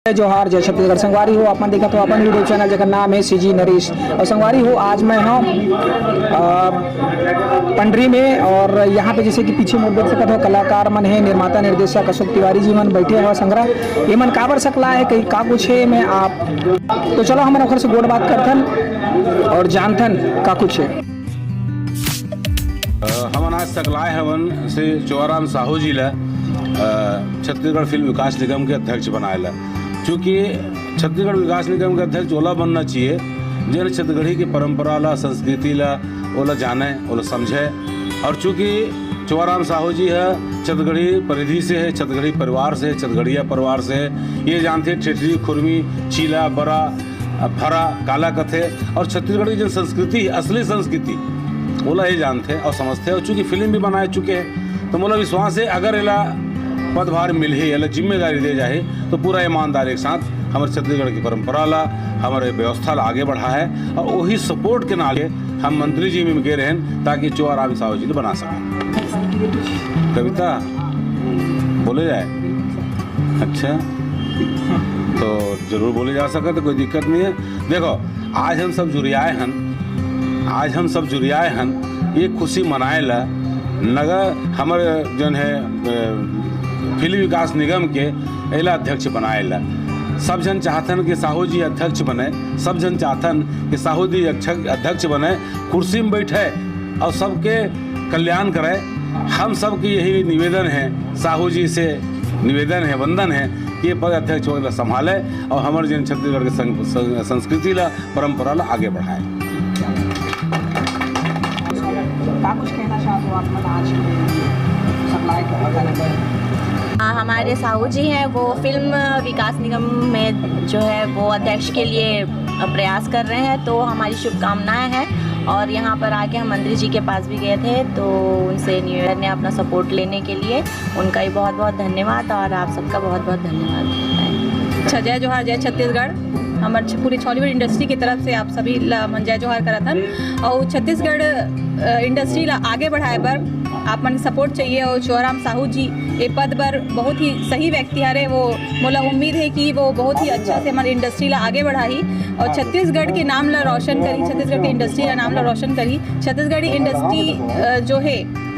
जय जोहार जय छत्तीसगढ़। संगवारी हो अपन देखा तो अपन यूट्यूब चैनल जेकर नाम है सीजी नरेश। और संगवारी हो आज मैं हूँ पंडरी में, और यहाँ पे जैसे कि पीछे मोड़ देख सकते हो कलाकार मन है, निर्माता निर्देशक अशोक तिवारी जी मन बैठे हुआ संग्रह ये मन काबर सकला है कहीं का कुछ है मैं आप तो चलो हम ओखर से गोड़ बात करथन और जानथन का कुछ है। हमन आज सकलाए हवन से चौराम साहू जी ला छत्तीसगढ़ फिल्म विकास निगम के अध्यक्ष बनाएला। चूँकि छत्तीसगढ़ विकास निगम के अध्यक्ष ओला बनना चाहिए जिन छत्तीसगढ़ी की परंपरा ला संस्कृति ला ओला जाने ओला समझे। और चूँकि चौराम साहू जी है छत्तीसगढ़ी परिधि से है, छत्तीसगढ़ी परिवार से, छत्तीसगढ़िया परिवार से है, ये जानते ठेठरी खुरमी चीला बड़ा फरा काला कथे और छत्तीसगढ़ी जो संस्कृति असली संस्कृति ओला ये जानते और समझते। और चूँकि फिल्म भी बनाए चुके हैं तो मोला विश्वास है अगर एला पदभार मिले या जिम्मेदारी दे जाए तो पूरा ईमानदारी के साथ हमारे छत्तीसगढ़ की परंपरा ला हमारे व्यवस्था ला आगे बढ़ा है। और वही सपोर्ट के नाले हम मंत्री जी में गए रहें ताकि चौराम साहू जी बना सकें। कविता बोले जाए अच्छा तो जरूर बोले जा सके तो कोई दिक्कत नहीं है। देखो आज हम सब जुरियाए हन ये खुशी मनाए ला नगर हमारे जन है फिल्म विकास निगम के एला अध्यक्ष बनाए ला। सब जन चाहतन कि साहू जी अध्यक्ष बने, सब जन चाहतन कि साहू जी अध्यक्ष बने, कुर्सी में बैठे और सबके कल्याण करे। हम सब की यही निवेदन है, साहू जी से निवेदन है, वंदन है कि ये पद अध्यक्ष वगैरह संभाले और हमारे जन छत्तीसगढ़ के संस्कृति ला परंपरा ला आगे बढ़ाए। कुछ कहना चाहते हो आप आज सप्लाई के हमारे साहू जी हैं वो फिल्म विकास निगम में जो है वो अध्यक्ष के लिए प्रयास कर रहे हैं, तो हमारी शुभकामनाएं हैं। और यहाँ पर आके हम मंत्री जी के पास भी गए थे तो उनसे निवेदन है अपना सपोर्ट लेने के लिए, उनका ही बहुत बहुत धन्यवाद और आप सबका बहुत बहुत धन्यवाद। अच्छा जय जोहार जय छत्तीसगढ़। हमारे पूरी बॉलीवुड इंडस्ट्री की तरफ से आप सभी जय जोहार करत हन और छत्तीसगढ़ इंडस्ट्री ला आगे बढ़ाए बर आप मन सपोर्ट चाहिए। और चौराम साहू जी ये पद पर बहुत ही सही व्यक्ति हरे, वो मोला उम्मीद है कि वो बहुत ही अच्छा से हमारी इंडस्ट्री ला आगे बढ़ाई और छत्तीसगढ़ के नाम ला रोशन करी, छत्तीसगढ़ की इंडस्ट्री का नाम ला रोशन करी। छत्तीसगढ़ी इंडस्ट्री जो है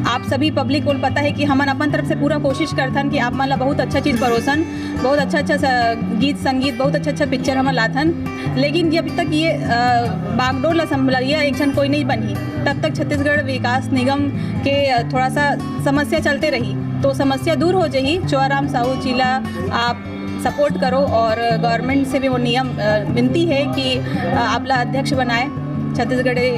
आप सभी पब्लिक को पता है कि हम अपन तरफ से पूरा कोशिश करथन कि आप मन ला बहुत अच्छा चीज़ परोसन, बहुत अच्छा गीत संगीत, बहुत अच्छा पिक्चर हम लाथन। लेकिन जब तक ये बागडोर ला संभलिया एक जन कोई नहीं बनी तब तक छत्तीसगढ़ विकास निगम के थोड़ा सा समस्या चलते रही, तो समस्या दूर हो जाएगी। चौराम साहू जी ला आप सपोर्ट करो और गवर्नमेंट से भी वो नियम विनती है कि आप ला अध्यक्ष बनाए, छत्तीसगढ़ी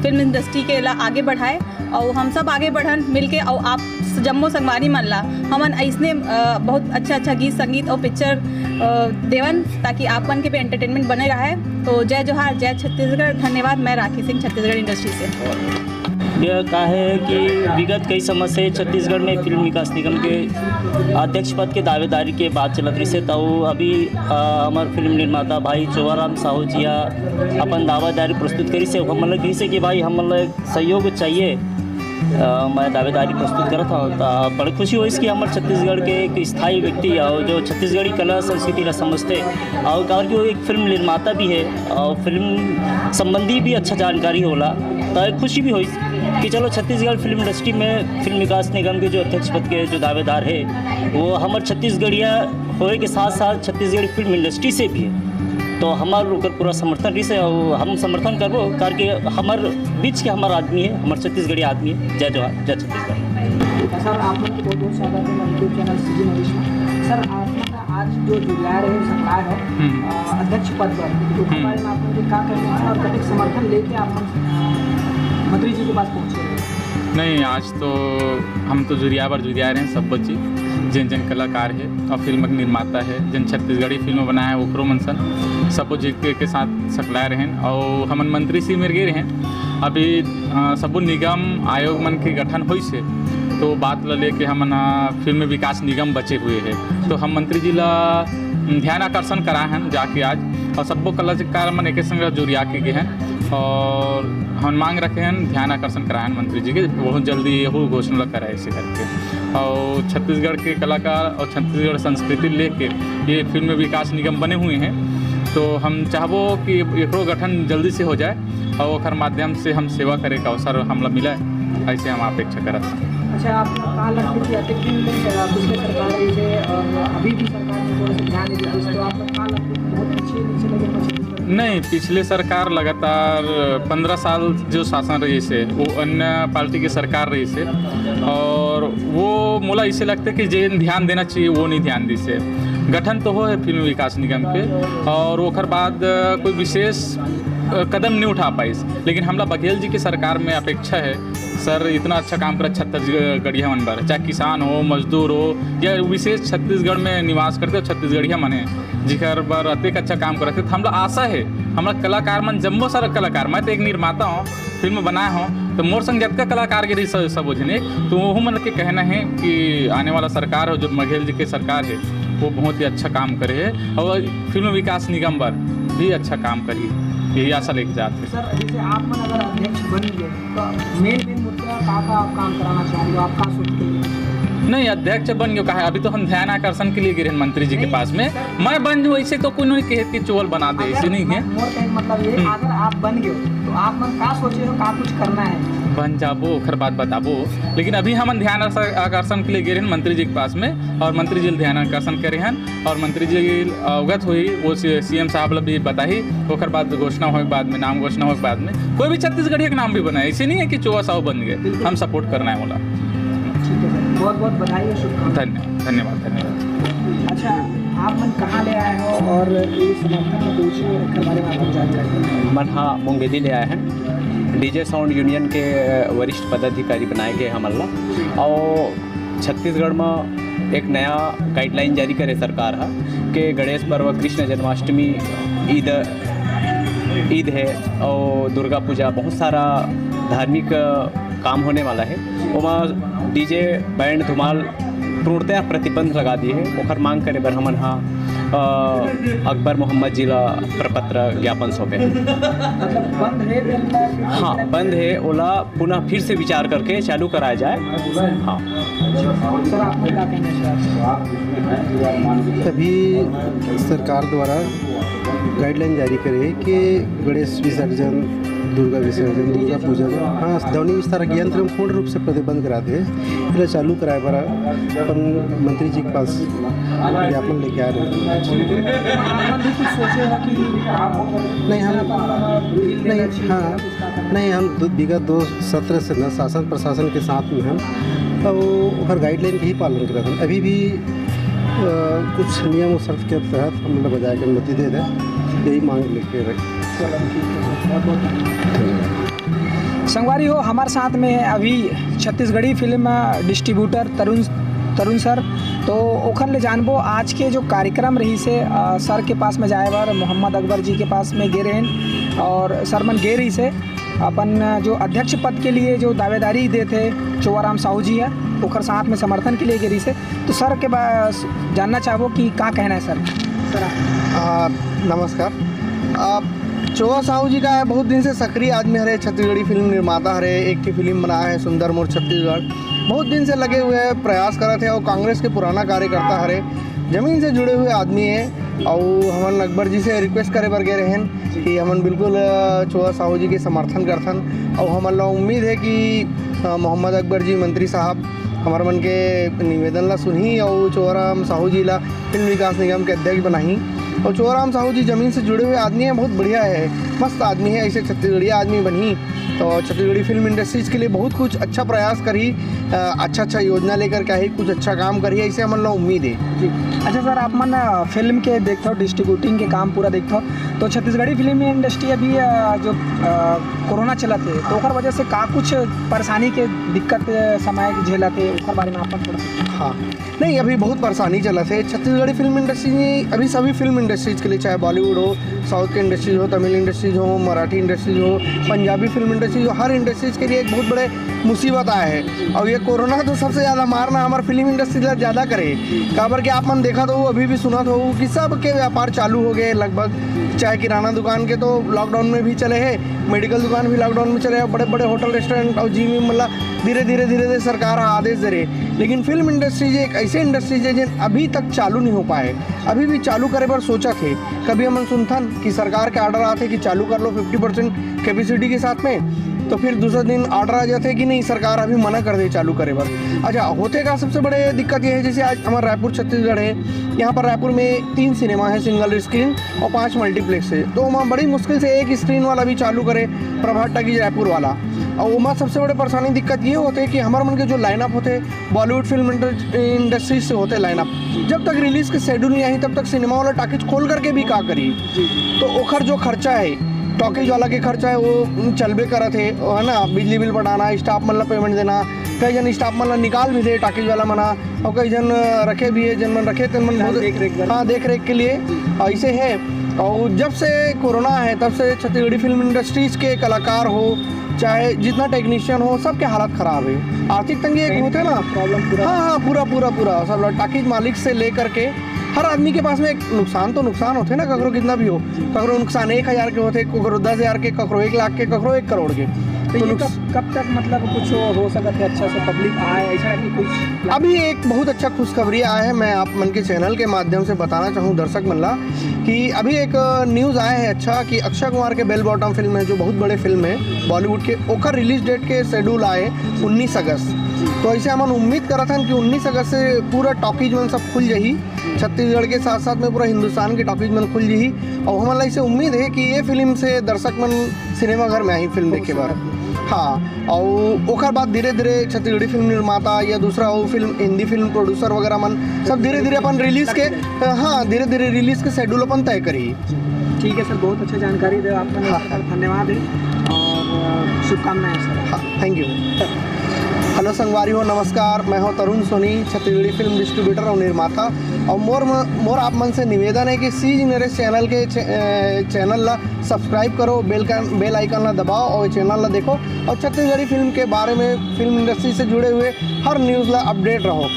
फिल्म इंडस्ट्री के ला आगे बढ़ाए और हम सब आगे बढ़न मिलके। और आप जम्मो संगवारी मन ला हमन ऐसने बहुत अच्छा गीत संगीत और पिक्चर देवन ताकि आप मन के भी एंटरटेनमेंट बने रहे। तो जय जोहार जय छत्तीसगढ़। धन्यवाद। मैं राखी सिंह छत्तीसगढ़ इंडस्ट्री से। यह कहा है कि विगत कई समय से छत्तीसगढ़ में फिल्म विकास निगम के अध्यक्ष पद के दावेदारी के बात चलत रही से, तो अभी हमारे फिल्म निर्माता भाई चौराम साहू जी अपन दावेदारी प्रस्तुत करी से हम लग से कि भाई हम सहयोग चाहिए। मैं दावेदारी प्रस्तुत करा था तो बड़ी खुशी हुई इसकी हमारे छत्तीसगढ़ के एक स्थायी व्यक्ति और जो छत्तीसगढ़ी कला संस्कृति ला समझते और कार की वो एक फिल्म निर्माता भी है और फिल्म संबंधी भी अच्छा जानकारी होला, तो खुशी भी हुई कि चलो छत्तीसगढ़ फिल्म इंडस्ट्री में फिल्म विकास निगम के जो अध्यक्ष पद के जो दावेदार है वो हमारे छत्तीसगढ़िया होने के साथ साथ छत्तीसगढ़ी फिल्म इंडस्ट्री से भी है, तो हमारे ऊपर पूरा समर्थन रही से और हम समर्थन करबो करके हमारे बीच के हमारा आदमी है, हमारे छत्तीसगढ़ी आदमी है। जय जोहार जय छत्तीसगढ़। सर आप लोग को बहुत स्वागत है यूट्यूब चैनल सीजी नरेश में। सर आप आज जो जुड़ा रहे सरकार है अध्यक्ष पद पर तो हमारे में आप लोग क्या करना है और कभी समर्थन लेके आप मंत्री जी के पास पहुँचे? नहीं आज तो हम तो जुरिया रहे हैं सब बच्चे जन कलाकार है और फिल्म निर्माता है जन छत्तीसगढ़ी फिल्म बनाया है ओकरो मनसन सबो जी के साथ सकलाए रहें और हमन मंत्री से मिल गए रहें। अभी सबो निगम आयोग मन के गठन हुई से तो बात ला लेके हमन फिल्म विकास निगम बचे हुए हैं, तो हम मंत्री जी ला ध्यान आकर्षण कराए हैं जाके आज और सबो कलाकार मन एक संग जुरिया के गए हैं और हम मांग रखे हैं ध्यान आकर्षण कराएं मंत्री जी के बहुत जल्दी यही घोषणा कराए इसे करके। और छत्तीसगढ़ के कलाकार और छत्तीसगढ़ संस्कृति लेके ये फिल्म विकास निगम बने हुए हैं, तो हम चाहबो कि एकरो गठन जल्दी से हो जाए और ओकर माध्यम से हम सेवा करे का अवसर हमला मिला, ऐसे हम अपेक्षा करत हैं। अच्छा, आप कहाँ लगती थी अतिथि पिछले सरकार से और अभी भी सरकार ने थोड़ा सा ध्यान नहीं दिया, तो आप कहाँ लगती थी बहुत पीछे लगे छत्तीसगढ़? नहीं, पिछले सरकार लगातार 15 साल जो शासन रही से वो अन्य पार्टी की सरकार रही से, और वो मोला इसे लगता है कि जे ध्यान देना चाहिए वो नहीं ध्यान दी से। गठन तो हो है फिल्म विकास निगम के, और ओकर बाद कोई विशेष कदम नहीं उठा पाई, लेकिन हमला बघेल जी की सरकार में अपेक्षा है सर इतना अच्छा काम करे छत्तीसगढ़िया मन बर, चाहे किसान हो, मजदूर हो, या विशेष छत्तीसगढ़ में निवास करते हो छत्तीसगढ़िया मन है जिकर बर अतिक अच्छा काम करते, तो हमला आशा है हमारा कलाकार मन जम्बो सारा कलाकार, मैं तो एक निर्माता हूँ, फिल्म बनाया हूँ, तो मोर संग जितना कलाकार के रही सब जने, तो वो मन के कहना है कि आने वाला सरकार हो जो बघेल जी की सरकार है वो बहुत ही अच्छा काम करे है और फिल्म विकास निगम पर भी अच्छा काम करी, यही आशा लेके जाते हैं। सर, जैसे आप मन अगर अध्यक्ष बन गए तो मेन मुद्दा का आप काम कराना चाहेंगे, आप कहाँ सोचते हैं? नहीं, अध्यक्ष बन गयो कहा, अभी तो हम ध्यान आकर्षण के लिए गए मंत्री जी के पास में, मैं बन जो ऐसे तो कोई नहीं कहे कि चोल बना दे, ऐसे नहीं है। मोर कहने मतलब ये अगर आप बन गए तो आप मन का सोचे हो का कुछ करना है? बन जाबो ओखर बात बताबो, लेकिन अभी हम ध्यान आकर्षण के लिए गए हैं मंत्री जी के पास में, और मंत्री जी ध्यान आकर्षण करे हैं, और मंत्री जी अवगत हुई वो सीएम साहब ला भी बताही, ओखर बाद घोषणा हो बाद में, नाम घोषणा हो बाद में कोई भी छत्तीसगढ़ी का नाम भी बनाए, ऐसे नहीं है कि 24 साहब बन गए, हम सपोर्ट करना है बोला। ठीक है सर, बहुत बहुत बधाई और शुभकामनाएं। धन्यवाद। अच्छा, आप मन कहाँ ले आए हो और ये समर्थन में पूछे के बारे में आपको जानकारी? मन हाँ मुंगेली ले आए हैं, डीजे साउंड यूनियन के वरिष्ठ पदाधिकारी बनाए गए हमला, और छत्तीसगढ़ में एक नया गाइडलाइन जारी करे सरकार है कि गणेश पर्व, कृष्ण जन्माष्टमी, ईद है और दुर्गा पूजा, बहुत सारा धार्मिक काम होने वाला है, वहाँ डीजे बैंड धुमाल पूर्णतः प्रतिबंध लगा दिए है। ओखर मांग करे बर हमन हाँ अकबर मोहम्मद जिला प्रपत्र ज्ञापन सौंपे। मतलब बंद है? हाँ बंद है, ओला पुनः फिर से विचार करके चालू कराया जाए। हाँ सर, आपको क्या कहना चाहिए? अभी सरकार द्वारा गाइडलाइन जारी करे कि गणेश विसर्जन, दुर्गा विसर्जन, दुर्गा पूजा, हाँ ध्वनि विस्तार यंत्र में पूर्ण रूप से प्रतिबंध करा दे, इसलिए चालू कराए पर अपन मंत्री जी के पास ज्ञापन लेके आ रहे हैं। नहीं हम विगत 2 सत्र से न शासन प्रशासन के साथ में हम और हर गाइडलाइन के ही पालन कर रहे हैं। अभी भी कुछ नियम और शर्त के तहत हम लोग बजाय के अनुमति दे दें, यही मांग लेके रखें। संगवारी हो, हमारे साथ में है अभी छत्तीसगढ़ी फिल्म डिस्ट्रीब्यूटर तरुण सर, तो ओखर ले जानबो आज के जो कार्यक्रम रही से सर के पास में जाए बार मोहम्मद अकबर जी के पास में गे रहे, और सर मन गे रही से अपन जो अध्यक्ष पद के लिए जो दावेदारी दे थे चोवाराम साहू जी है, ओखर साथ में समर्थन के लिए गे रही से, तो सर के पास जानना चाहबो कि क्या कहना है सर? नमस्कार। चोवा साहू जी का है, बहुत दिन से सक्रिय आदमी हरे, छत्तीसगढ़ी फिल्म निर्माता हरे, एक की फिल्म बनाया है सुंदर मोर छत्तीसगढ़, बहुत दिन से लगे हुए हैं, प्रयास करते हैं, और कांग्रेस के पुराना कार्यकर्ता हरे, ज़मीन से जुड़े हुए आदमी है। और हमन अकबर जी से रिक्वेस्ट करे बर गए रहन कि हमन बिल्कुल चोवा साहू जी के समर्थन करथन, और हमन ला उम्मीद है कि मोहम्मद अकबर जी मंत्री साहब हमारे मन के निवेदन ला सुनही और चोवाराम साहू जी ला फिल्म विकास निगम के अध्यक्ष बनाही। और चोवाराम साहू जी ज़मीन से जुड़े हुए आदमी हैं, बहुत बढ़िया है, मस्त आदमी है, ऐसे छत्तीसगढ़िया आदमी बनी तो छत्तीसगढ़ी फिल्म इंडस्ट्रीज़ के लिए बहुत कुछ अच्छा प्रयास करी, अच्छा योजना लेकर के ही कुछ अच्छा काम करी, ऐसे हमन ला उम्मीद है जी। अच्छा सर, आप मन फिल्म के देखते हो, डिस्ट्रीब्यूटिंग के काम पूरा देखते हो, तो छत्तीसगढ़ी फिल्म इंडस्ट्री अभी जो कोरोना चलत है तो ओकर वजह से का कुछ परेशानी के दिक्कत समय झेलत है, ओकर बारे में आप थोड़ा? हाँ नहीं, अभी बहुत परेशानी चला है छत्तीसगढ़ी फिल्म इंडस्ट्री में, अभी सभी फिल्म इंडस्ट्रीज़ के लिए, चाहे बॉलीवुड हो, साउथ के इंडस्ट्रीज हो, तमिल इंडस्ट्रीज हो, मराठी इंडस्ट्रीज हो, पंजाबी फिल्म इंडस्ट्रीज हो, हर इंडस्ट्रीज़ के लिए एक बहुत बड़े मुसीबत आया है। और ये कोरोना तो सबसे ज़्यादा मारना हमारे फिल्म इंडस्ट्री ज़्यादा करे, काबर कि आप मन देखा तो अभी भी सुना तो कि सब के व्यापार चालू हो गए लगभग, चाहे चाहे किराना दुकान के तो लॉकडाउन में भी चले हैं, मेडिकल दुकान भी लॉकडाउन में चले हैं, बड़े बड़े होटल रेस्टोरेंट और जिम मतलब धीरे धीरे सरकार आदेश दे रही। लेकिन फिल्म इंडस्ट्री एक ऐसे इंडस्ट्री है जिन अभी तक चालू नहीं हो पाए, अभी भी चालू करे पर सोचा थे। कभी हम सुनथन कि सरकार के ऑर्डर आते कि चालू कर लो 50% कैपेसिटी के साथ में, तो फिर दूसरा दिन ऑर्डर आ जाते कि नहीं सरकार अभी मना कर दे चालू करे पर। अच्छा, होते का सबसे बड़े दिक्कत ये है, जैसे आज हमारा रायपुर छत्तीसगढ़ है, यहाँ पर रायपुर में 3 सिनेमा है सिंगल स्क्रीन और 5 मल्टीप्लेक्स है, तो वहाँ बड़ी मुश्किल से एक स्क्रीन वाला भी चालू करे, प्रभात टाकीज रायपुर वाला। और वहाँ सबसे बड़े परेशानी दिक्कत ये होते है कि हमारे मन के जो लाइनअप होते बॉलीवुड फिल्म इंडस्ट्री से होते लाइनअप, जब तक रिलीज़ के शेड्यूल नहीं आई तब तक सिनेमा वाला टाकीज खोल करके भी का करी, तो ओखर जो खर्चा है टॉकीज वाला के खर्चा है वो चलबे करत है ना, बिजली बिल बढ़ाना, स्टाफ मतलब पेमेंट देना, कई जन स्टाफ मतलब निकाल भी दे टाकीज वाला मना, और कई जन रखे भी है, जन मन रखे तन मन देख रेख के लिए ऐसे है। और जब से कोरोना है तब से छत्तीसगढ़ी फिल्म इंडस्ट्रीज़ के कलाकार हो चाहे जितना टेक्नीशियन हो सबके हालत ख़राब है। आर्थिक तंगी एक होते ना प्रॉब्लम, हाँ पूरा सब टाकीज मालिक से ले करके हर आदमी के पास में एक नुकसान होते ना, ककरो कितना भी हो, ककरो नुकसान 1000 के होते, ककरो 10,000 के, ककरो 1 लाख के, ककरो 1 करोड़ के। तो ये कब तक मतलब कुछ हो सकता है अच्छा से पब्लिक आए, ऐसा कि कुछ? अभी एक बहुत अच्छा खुशखबरी आया है, मैं आप मन के चैनल के माध्यम से बताना चाहूँ दर्शक मल्ला कि अभी एक न्यूज़ आया है अच्छा कि अक्षय कुमार के बेल बॉटम फिल्म है जो बहुत बड़े फिल्म है बॉलीवुड के, ओकर रिलीज डेट के शेड्यूल आए 19 अगस्त। तो ऐसे हम उम्मीद करा था कि 19 अगस्त से पूरा टॉकीज मन सब खुल जाही, छत्तीसगढ़ के साथ साथ में पूरा हिंदुस्तान के टॉकीज मन खुल जाही। और हमारा ऐसे उम्मीद है कि ये फिल्म से दर्शक मन सिनेमा घर में आई फिल्म देखे बार। हाँ, और ओकर बाद धीरे धीरे छत्तीसगढ़ी फिल्म निर्माता या दूसरा वो फिल्म हिंदी फिल्म प्रोड्यूसर वगैरह मन सब धीरे धीरे अपन रिलीज़ के धीरे धीरे रिलीज़ के शेड्यूल अपन तय करी। ठीक है सर, बहुत अच्छा जानकारी दे आपने। हाँ, धन्यवाद है और शुभकामनाएं सर। हाँ, थैंक यू। हेलो संगवारी हो, नमस्कार, मैं हूँ तरुण सोनी, छत्तीसगढ़ी फिल्म डिस्ट्रीब्यूटर और निर्माता। और मोर आप मन से निवेदन है कि सीज मेरे चैनल के चैनल ला सब्सक्राइब करो, बेल आइकन ला दबाओ और चैनल ला देखो, और छत्तीसगढ़ी फिल्म के बारे में फिल्म इंडस्ट्री से जुड़े हुए हर न्यूज़ ला अपडेट रहो।